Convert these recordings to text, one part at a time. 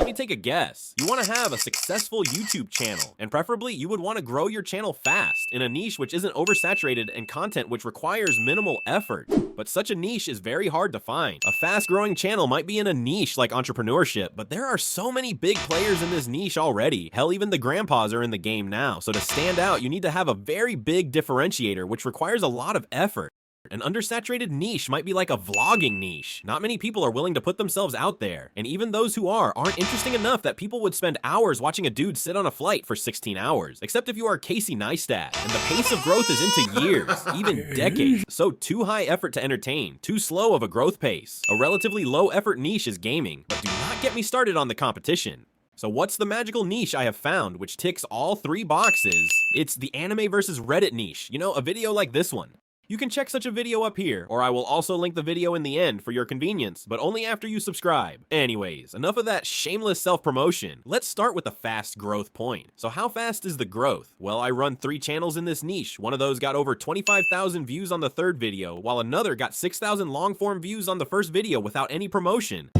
me take a guess. You want to have a successful YouTube channel, and preferably you would want to grow your channel fast in a niche which isn't oversaturated and content which requires minimal effort. But such a niche is very hard to find. A fast-growing channel might be in a niche like entrepreneurship, but there are so many big players in this niche already. Hell, even the grandpas are in the game now. So to stand out, you need to have a very big differentiator, which requires a lot of effort. An undersaturated niche might be like a vlogging niche. Not many people are willing to put themselves out there, and even those who aren't interesting enough that people would spend hours watching a dude sit on a flight for 16 hours. Except if you are Casey Neistat, and the pace of growth is into years, even decades. So too high effort to entertain, too slow of a growth pace. A relatively low effort niche is gaming, but do not get me started on the competition. So what's the magical niche I have found which ticks all 3 boxes? It's the anime versus Reddit niche. You know, a video like this one. You can check such a video up here, or I will also link the video in the end for your convenience, but only after you subscribe. Anyways, enough of that shameless self-promotion. Let's start with the fast growth point. So how fast is the growth? Well, I run 3 channels in this niche. One of those got over 25,000 views on the 3rd video, while another got 6,000 long-form views on the 1st video without any promotion.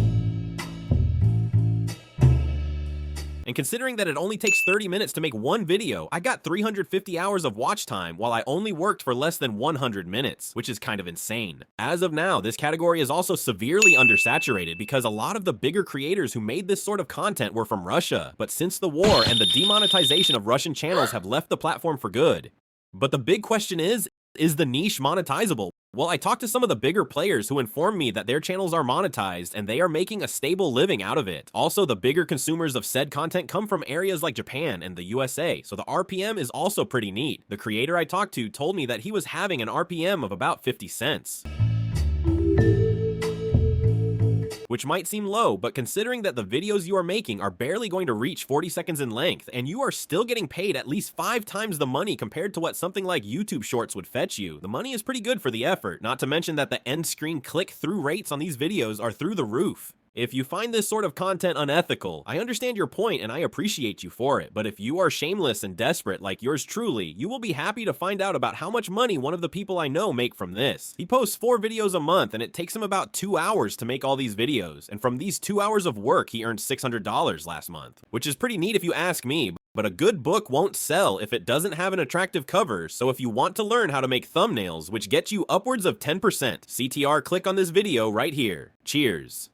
And considering that it only takes 30 minutes to make one video, I got 350 hours of watch time while I only worked for less than 100 minutes, which is kind of insane. As of now, this category is also severely undersaturated because a lot of the bigger creators who made this sort of content were from Russia. But since the war and the demonetization of Russian channels have left the platform for good. But the big question is the niche monetizable? Well, I talked to some of the bigger players who informed me that their channels are monetized and they are making a stable living out of it. Also, the bigger consumers of said content come from areas like Japan and the USA, so the RPM is also pretty neat. The creator I talked to told me that he was having an RPM of about 50 cents. Which might seem low, but considering that the videos you are making are barely going to reach 40 seconds in length, and you are still getting paid at least 5 times the money compared to what something like YouTube Shorts would fetch you, the money is pretty good for the effort, not to mention that the end screen click-through rates on these videos are through the roof. If you find this sort of content unethical, I understand your point and I appreciate you for it, but if you are shameless and desperate like yours truly, you will be happy to find out about how much money one of the people I know make from this. He posts 4 videos a month and it takes him about 2 hours to make all these videos, and from these 2 hours of work he earned $600 last month, which is pretty neat if you ask me. But a good book won't sell if it doesn't have an attractive cover, so if you want to learn how to make thumbnails, which get you upwards of 10%, CTR, click on this video right here. Cheers.